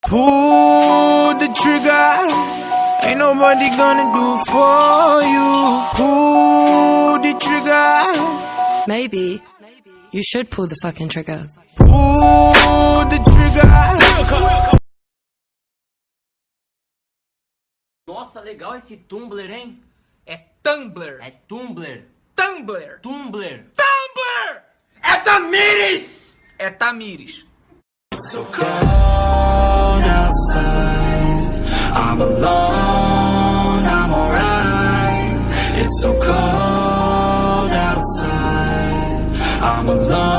Pull the trigger. Ain't nobody gonna do for you. Pull the trigger. Maybe you should pull the fucking trigger. Pull the trigger. Nossa, legal esse Tumblr, hein? É Tumblr. É Tumblr. Tumblr. Tumblr. Tumblr. É Tamires! É Tamires. It's so cold outside. I'm alone, I'm alright. It's so cold outside. I'm alone.